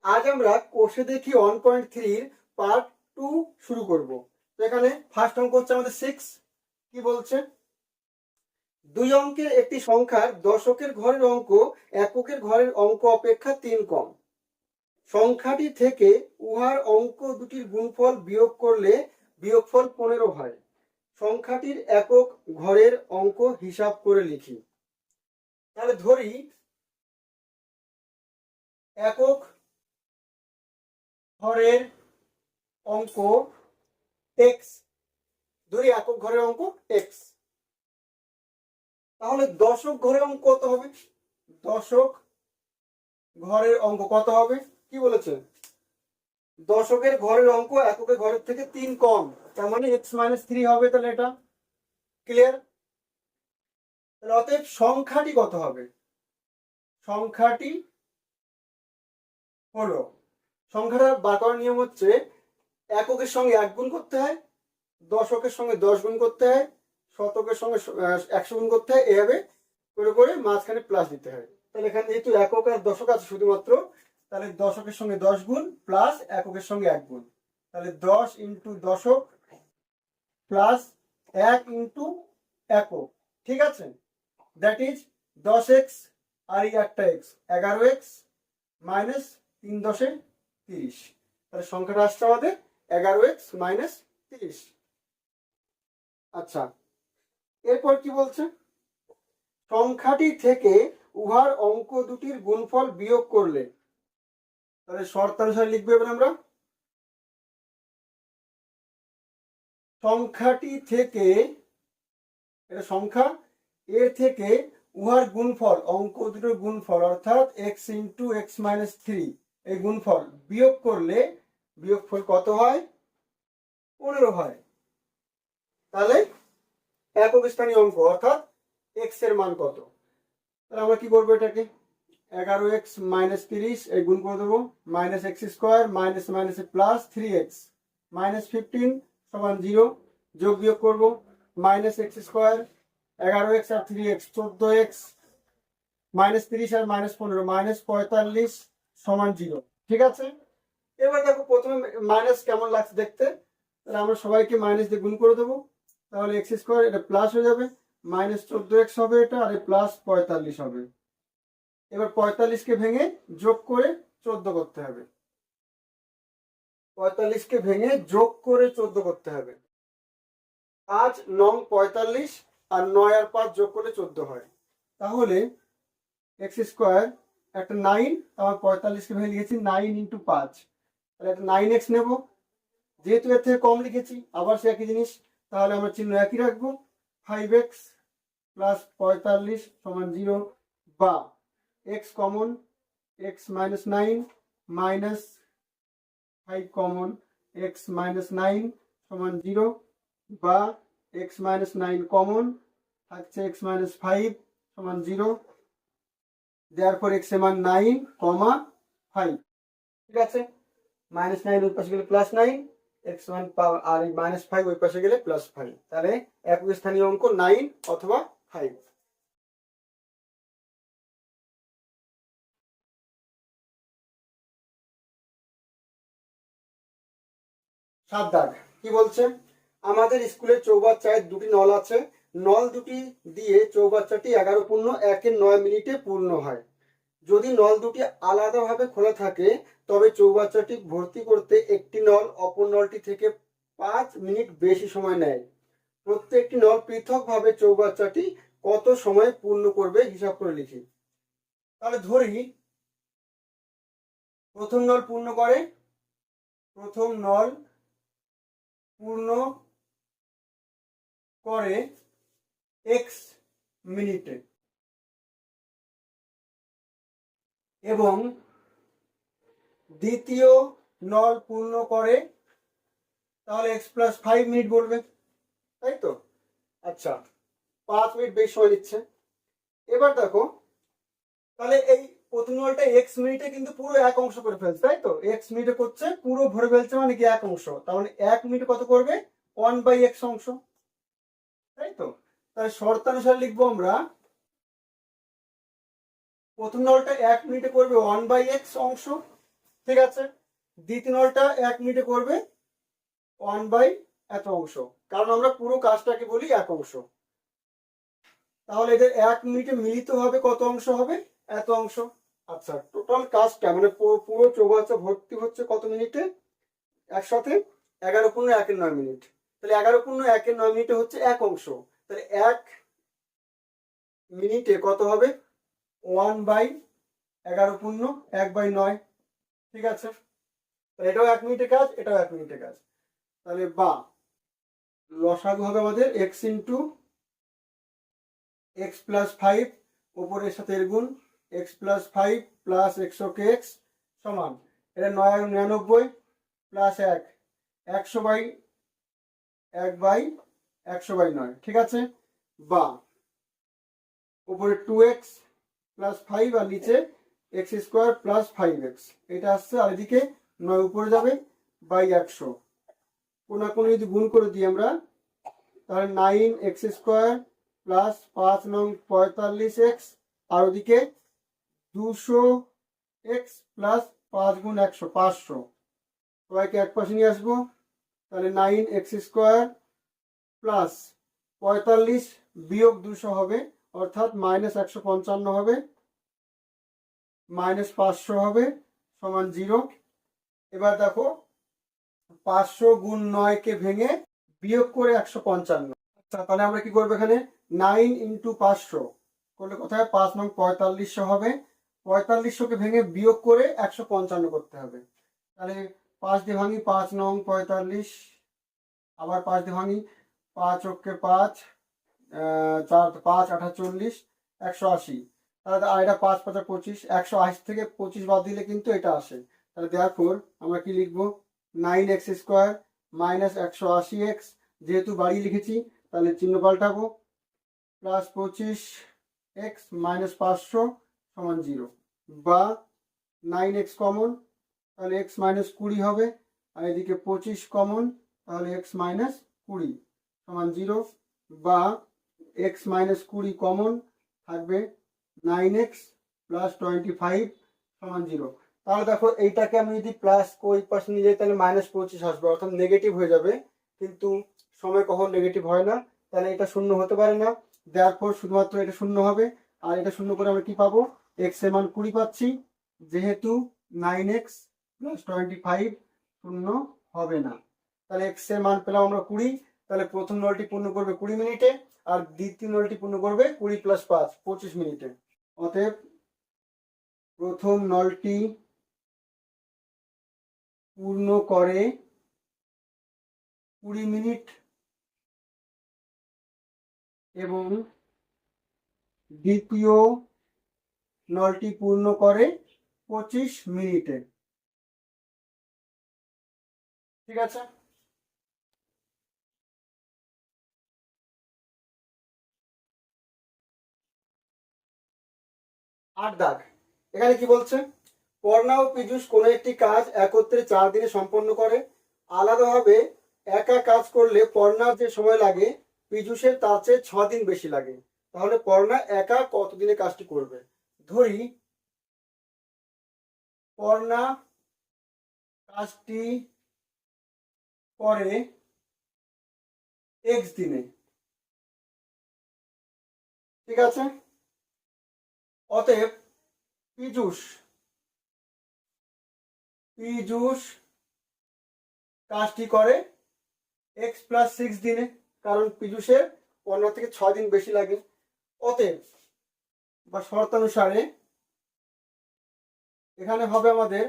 আজ আমরা কোষে দেখি 1.3 পার্ট 2 শুরু করব। তো এখানে ফার্স্ট অঙ্ক হচ্ছে আমাদের 6। কি বলছে? দুই অঙ্কের একটি সংখ্যার দশকের ঘরের অঙ্ক এককের ঘরের অঙ্ক অপেক্ষা 3 কম। সংখ্যাটি থেকে উহার অঙ্ক দুটির গুণফল বিয়োগ করলে বিয়োগফল 15 হয়। সংখ্যাটির একক ঘরের অঙ্ক হিসাব করে লিখি। তাহলে ধরি একক ঘরের অঙ্ক x, ধরি একক ঘরের অঙ্ক x। তাহলে দশক ঘরের অঙ্ক কত হবে? দশক ঘরের অঙ্ক কত হবে? কি বলেছে? দশকের ঘরের অঙ্ক এককের ঘরের থেকে 3 কম, তার মানে x-3 হবে। তাহলে এটা ক্লিয়ার। তাহলে অতএব সংখ্যাটি কত হবে? সংখ্যাটি হলো, সংখ্যাটা বার করার নিয়ম হচ্ছে এককের সঙ্গে 1 গুণ করতে হয়, দশকের সঙ্গে 10 গুণ করতে হয়, শতকের সঙ্গে 100 গুণ করতে হয়, এভাবে করে করে মাঝখানে প্লাস দিতে হয়। তাহলে এখানে যেহেতু একক আর দশক আছে শুধুমাত্র, তাহলে দশকের সঙ্গে 10 গুণ প্লাস এককের সঙ্গে 1 গুণ, তাহলে 10 ইন্টু দশক প্লাস 1 ইন্টু একক। ঠিক আছে, দ্যাট ইজ 10x আর এই একটা x 11x মাইনাস 3 10 30। তাহলে সংখ্যাটা আসছে আমাদের 11x মাইনাস 30। আচ্ছা, এরপর কি বলছে? সংখ্যাটি থেকে উহার অঙ্ক দুটির গুণফল বিয়োগ করলে, তাহলে শর্তানুসারে লিখবো এবার আমরা। সংখ্যাটি থেকে, এটা সংখ্যা, এর থেকে উহার গুণফল, অঙ্ক দুটোর গুণফল অর্থাৎ x ইন্টু এক্স মাইনাস 3, এই গুণফল বিয়োগ করলে বিয়োগফল কত হয়? 15 হয়। তাহলে একক স্থানীয় অঙ্ক অর্থাৎ x এর মান কত? তাহলে আমরা কি করবো? এটাকে 11x মাইনাস 30 এই গুণ করে দেবো, মাইনাস এক্স স্কোয়ার মাইনাস মাইনাসে প্লাস 3x মাইনাস 15 সমান 0, যোগ বিয়োগ করবো, মাইনাস এক্স স্কোয়ার 11x আর 3x 14x মাইনাস 30 আর মাইনাস 15 মাইনাস 45 সমান 0। ঠিক আছে, এবার দেখো প্রথমে মাইনাস কেমন লাগছে দেখতে। তাহলে আমরা সবাইকে মাইনাস দিয়ে গুণ করে দেবো, তাহলে এক্স স্কোয়ার এটা প্লাস হয়ে যাবে, মাইনাস 14x হবে এটা, আর প্লাস 45 হবে। এবার 45কে ভেঙে যোগ করে 14 করতে হবে, 45কে ভেঙে যোগ করে 14 করতে হবে। 5 9 45 আর 9 আর 5 যোগ করে 14 হয়। তাহলে এক্স স্কোয়ার একটা 9, আমার 45কে ভেঙে লিখেছি 9 ইন্টু 5, তাহলে একটা 9x নেব, যেহেতু এর থেকে কম লিখেছি আবার সে একই জিনিস, তাহলে আমরা চিহ্ন একই রাখবো, 5x প্লাস 45 সমান 0, বা x common, x minus 9 minus 5 common, x minus 9 সমান 0, বা x মাইনাস 9 কমন থাকছে x মাইনাস 5 সমান 0, therefore x এর মান 9, 5। ঠিক আছে, মাইনাস 9 ওই পাশে গেলে প্লাস 9, x মান আর এই মাইনাস 5 ওই পাশে গেলে প্লাস 5, তাহলে একক স্থানীয় অঙ্ক 9 অথবা 5। 7 দাগ কি বলছে? আমাদের স্কুলের চৌবাচ্চায় দুটি নল আছে, নল দুটি দিয়ে চৌবাচ্চাটি 11:01 পূর্ণ হয়। যদি নল দুটি আলাদাভাবে খোলা থাকে তবে চৌবাচ্চাটি ভর্তি করতে একটি নল অপর নলটি থেকে 5 মিনিট বেশি সময় নেয়। প্রত্যেকটি নল পৃথকভাবে চৌবাচ্চাটি কত সময় পূর্ণ করবে হিসাব করে লিখি। তাহলে ধরি প্রথম নল পূর্ণ করে, প্রথম নল পূর্ণ করে x মিনিটে এবং দ্বিতীয় নল পূর্ণ করে, তাহলে x প্লাস 5 মিনিট বলবে, তাই তো? আচ্ছা, 5 মিনিট বেশি সময় নিচ্ছে। এবার দেখো, তাহলে এই প্রথম নলটা x মিনিটে কিন্তু পুরো এক অংশ করে ফেলছে, তাই তো? x মিনিটে করছে, পুরো ভরে ফেলছে, মানে কি এক অংশ, তার মানে 1 মিনিটে কত করবে? 1/x অংশ, তাই তো? তাহলে শর্তানুসারে লিখবো আমরা, প্রথম নলটা 1 মিনিটে করবে 1/x অংশ, ঠিক আছে, দ্বিতীয়টা 1 মিনিটে করবে 1/, এত অংশ, কারণ আমরা পুরো কাজটাকে বলি 1 অংশ। তাহলে এদের 1 মিনিটে মিলিত হবে কত অংশ হবে, এত অংশ। আচ্ছা, টোটাল কাজটা মানে পুরো চৌবাচ্চা ভর্তি হচ্ছে কত মিনিটে, একসাথে 11 × 1 = 9 মিনিট। তাহলে 11 × 1 = 9 মিনিটে হচ্ছে 1 অংশ। তাহলে 1 মিনিটে কত হবে, 1/11 × 1/9। ঠিক আছে, তাহলে এটাও 1 মিনিটের কাজ, এটাও 1 মিনিটের কাজ। তাহলে বা লসাগু হবে আমাদের x × x + 5, উপরের সাথে এর গুণ x + 5 + x সমান, এটা 9 × 99 + 1, 100/1/100/9। ঠিক আছে, বা উপরে 2x + 5 আর নিচে x² + 5x, এটা আসছে, আর এদিকে 9 উপরে যাবে বাই 100। কোনাকুনি যদি গুণ করে দিই আমরা, তাহলে 9x² + 5 × 45x, আর ওদিকে 200x + 5 × 100 500, সবাইকে এক পাশে নিয়ে আসবো। তাহলে 9x² + 45 বিয়োগ 200 হবে, অর্থাৎ -155 হবে, -500 হবে, সমান 0। এবার দেখো 500 × 9 কে ভেঙে বিয়োগ করে 155। আচ্ছা, তাহলে আমরা কি করবো, এখানে 9 × 500 করলে কোথায় 5 × 4500 হবে, 4500 কে ভেঙে বিয়োগ করে 155 করতে হবে। তাহলে 5 দিয়ে ভাঙি, 5 × 45, আবার 5 দিয়ে ভাঙি, 5 × 5 4 5 48, 180। তাহলে আর এটা 5 5 25, 180 থেকে 25 বাদ দিলে কিন্তু এটা আসে। তাহলে therefore আমরা কি লিখবো, 9x² - 180x, যেহেতু বাড়ি লিখেছি তাহলে চিহ্ন পাল্টাবো, +25x - 500 সমান 0। বা 9x কমন, তাহলে x - 20 হবে, আর এদিকে 25 কমন, তাহলে x - 20 সমান 0। বা x - 20 কমন থাকবে, 9x + 25 সমান 0। তাহলে দেখো এইটাকে আমি যদি প্লাস ওই পাশে নিয়ে যাই তাহলে -25 আসবে, অর্থাৎ নেগেটিভ হয়ে যাবে, কিন্তু সময় কখন নেগেটিভ হয় না, তাহলে এটা শূন্য হতে পারে না। therefore শুধুমাত্র এটা শূন্য হবে, আর এটা শূন্য করে আমরা কি পাবো, x এর মান 20 পাচ্ছি, যেহেতু 9x + 25 শূন্য হবে না। তাহলে x এর মান পেলাম আমরা 20। তাহলে প্রথম নলটি পূর্ণ করবে 20 মিনিটে, আর দ্বিতীয় নলটি পূর্ণ করবে 20 + 5 25 মিনিটে। অতএব প্রথম নলটি পূর্ণ করে 20 মিনিট এবং দ্বিতীয় নলটি পূর্ণ করে 25 মিনিটে। ঠিক আছে, 8 দাগ। এখানে কি বলছে, পর্ণা ও পীযূষ কোনো একটি কাজ একত্রে 4 দিনে সম্পন্ন করে। আলাদাভাবে একা কাজ করলে পর্ণার যে সময় লাগে পীযূষের তার চেয়ে 6 দিন বেশি লাগে। তাহলে পর্ণা একা কত দিনে কাজটি করবে। ধরি পর্ণা কাজটি করে x দিনে। ঠিক আছে, অতএব পীযূষ কাজটি করে x + 6 দিনে, কারণ পীযূষের পর্ণার থেকে 6 দিন বেশি লাগে। অতএব বা শর্তানুসারে এখানে হবে আমাদের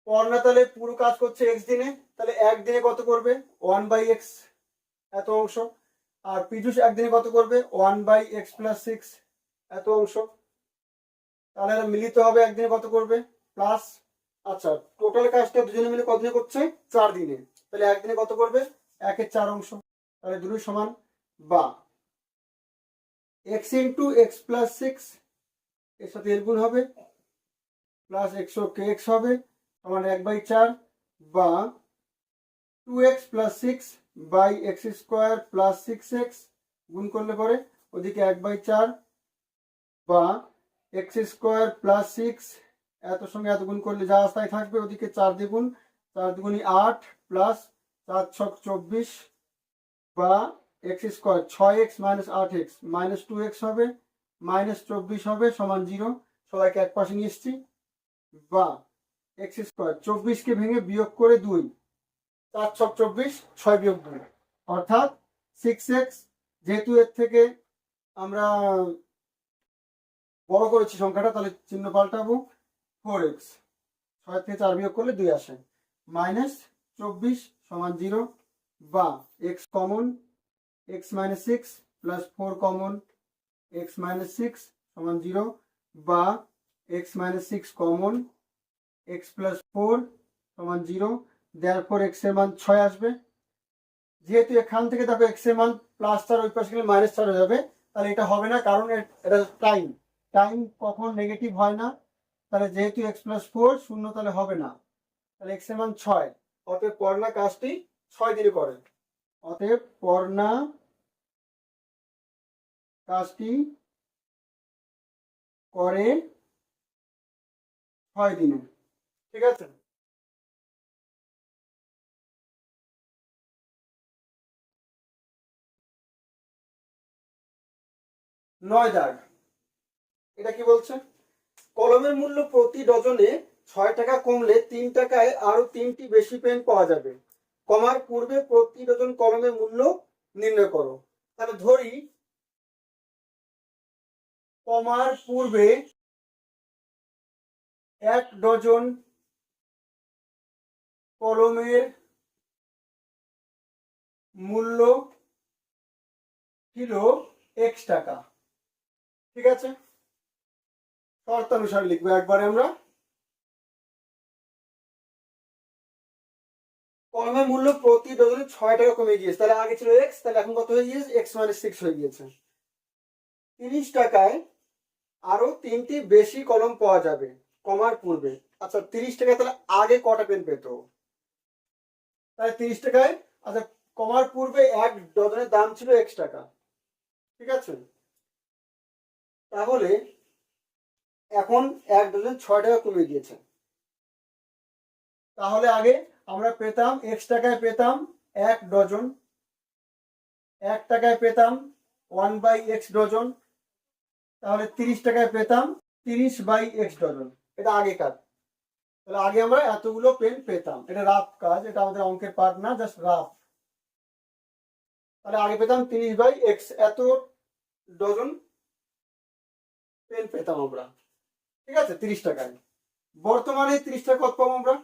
পর্ণা তাহলে পুরো কাজ করছে x দিনে, তাহলে একদিনে কত করবে 1/x এত অংশ, আর পীযূষ একদিনে কত করবে 1/x + 6 এত অংশ। তাহলে এরা মিলিত হবে একদিনে কত করবে প্লাস। আচ্ছা, টোটাল কাজটা দুজনে মিলে কতদিনে করছে 4 দিনে, তাহলে একদিনে কত করবে 1/4 অংশ। তাহলে দুটোই সমান। বা x × x + 6 এর সাথে এর গুণ হবে, প্লাস x হবে, সমান 1/4। বা 2x + 6 x² + 6x গুণ করলে পরে ওদিকে 1/4, বা x² + 6 এত সঙ্গে এত গুণ করলে যা তাই থাকবে, ওদিকে 4 দ্বিগুণ 4 দুগুণি 8 প্লাস 4 ছক 24 বা x square 6x minus 8x minus 2x হবে মাইনাস 24 হবে সমান 0। সবাইকে এক পাশে নিয়ে এসছি। বা এক্স স্কোয়ার 24কে ভেঙে বিয়োগ করে 2, 4 ছক 24 6 বিয়োগ 2 অর্থাৎ 6x। যেহেতু এর থেকে আমরা বড় করেছি সংখ্যাটা, তাহলে চিহ্ন পাল্টাবো 4x। 6 থেকে 4 বিয়োগ করলে 2 আসে মাইনাস 24 সমান 0। বা x common x minus 6 plus 4 common x minus 6 সমান 0। বা x minus 6 common x plus 4 সমান 0। দেয়ারফর x এর মান 6 আসবে। যেহেতু এখান থেকে দেখো x এর মান প্লাস 4 ওই পাশে গেলে মাইনাস 4 হয়ে যাবে, তাহলে এটা হবে না, কারণ এটা টাইম কখন নেগেটিভ হয় না। তাহলে যেহেতু x প্লাস 4 শূন্য, তাহলে হবে না। তাহলে x এর মান 6। অতএব পড়না কাজটি 6 দিনে করে। অতএব পড়না কাজটি করে 6 দিনে। ঠিক আছে। 9 দাগ। এটা কি বলছে? কলমের মূল্য প্রতি ডজনে 6 টাকা কমলে 3 টাকায় আরো 3টি বেশি পেন পাওয়া যাবে। কমার পূর্বে প্রতি ডজন কলমের মূল্য নির্ণয় করো। তাহলে ধরি কমার পূর্বে 1 ডজন কলমের মূল্য ছিল x টাকা। ঠিক আছে, শর্তানুসারে লিখবো একবারে আমরা। কলমের মূল্য প্রতি ডজনে 6 টাকা কমে গিয়েছে, তাহলে আগে ছিল x, তাহলে এখন কত হয়ে গিয়েছে? x মাইনাস 6 হয়ে গিয়েছে। 30 টাকায় আরো 3টি বেশি কলম পাওয়া যাবে কমার পূর্বে। আচ্ছা 30 টাকায় তাহলে আগে কটা পেন পেত? তাহলে 30 টাকায়, আচ্ছা কমার পূর্বে 1 ডজনের দাম ছিল x টাকা। ঠিক আছে, তাহলে এখন 1 ডজন 6 টাকা কমে গিয়েছে। তাহলে আগে আমরা পেতাম x টাকায় পেতাম 1 ডজন, 1 টাকায় পেতাম 1/x ডজন, তাহলে 30 টাকায় পেতাম 30/x ডজন। এটা আগেকার। তাহলে আগে আমরা এতগুলো পেন পেতাম। এটা রাফ কাজ, এটা আমাদের অঙ্কের পার্ট না, জাস্ট রাফ। তাহলে আগে পেতাম 30/x, এত ডজন পেন পেতাম আমরা। ঠিক আছে, 30 টাকায়। বর্তমানে 30 টাকা কত পাবো আমরা?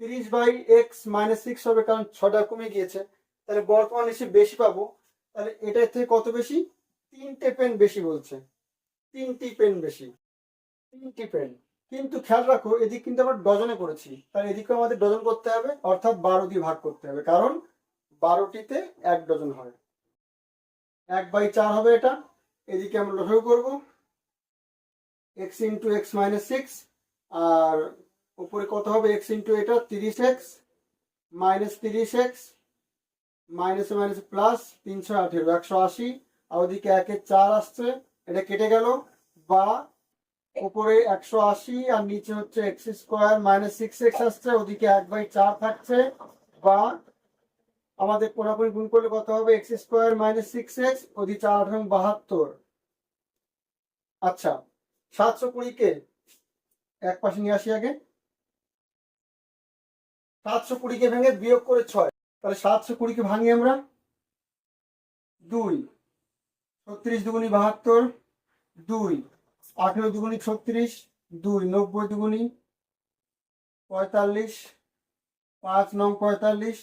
30/x মাইনাস 6 হবে, কারণ 6 টাকা কমে গিয়েছে। তাহলে বর্তমানে এসে বেশি পাবো। তাহলে এটার থেকে কত বেশি? 3টে পেন বেশি বলছে। 3টি পেন বেশি, 3টি পেন। কিন্তু খেয়াল রাখো এদিক কিন্তু আমরা ডজনে করেছি, তাহলে এদিকে আমাদের ডজন করতে হবে, অর্থাৎ 12 দিয়ে ভাগ করতে হবে, কারণ 12টিতে 1 ডজন হয়। 1/4 হবে এটা। এদিকে আমরা লসাগু করবো x ইন্টু x মাইনাস 6, আর উপরে কত হবে? x ইন্টু এটা 30x minus 30x minus minus plus 318 180, আর ওদিকে 1 4 আসছে, এটা কেটে গেল। বা উপরে 180 আর নিচে হচ্ছে এক্স স্কোয়ার মাইনাস 6x আসছে, ওদিকে 1/4 থাকছে। বা আমাদের পুরোপুরি গুণ করলে কত হবে? এক্স স্কোয়ার মাইনাস 6x, ওদিকে 4 এবং 72। আচ্ছা 720কে এক পাশে নিয়ে আসি আগে। 720কে ভেঙে বিয়োগ করে 6, তাহলে 720কে ভাঙি আমরা 2, 36 দুগুণি 72, 2 18 দুগুণি 36, 2 90 দুগুণি 45, 5 9 45,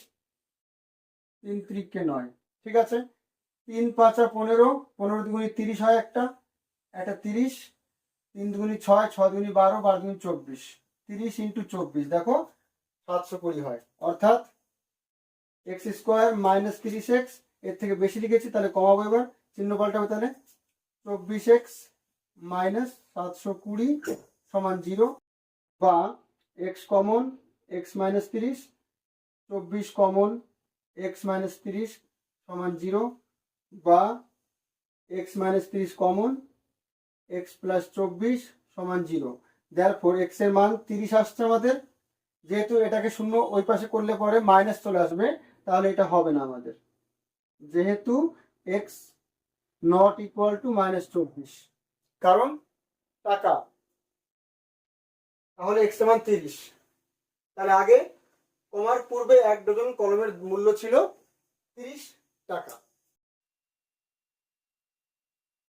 3 3 9। ঠিক আছে, 3 5 15, 15 দুগুণি 30 হয় একটা 30, 3 দুগুণি 6, 6 দুগুণি 12, 12 দুগুণি 24, 30 ইন্টু 24 দেখো 720 হয়। অর্থাৎ এক্স স্কোয়ার মাইনাস 30x, এর থেকে বেশি লিখেছি, তাহলে কমাবো। এবার চিহ্ন পাল্টাবে, তাহলে 24x মাইনাস 720 সমান 0। বা x common x minus 30, 24 common x minus 30 সমান 0। বা x minus 30 common x plus 24 সমান 0। দেয়ারফর এক্স এর মান 30 আসছে আমাদের। যেহেতু এটাকে শূন্য ওই পাশে করলে পরে মাইনাস চলে আসবে, তাহলে এটা হবে না আমাদের, যেহেতু এক্স নট ইকুয়াল টু -24, কারণ টাকা, তাহলে এক্স এর মান 30। তাহলে আগে কমার পূর্বে 1 ডজন কলমের মূল্য ছিল 30 টাকা।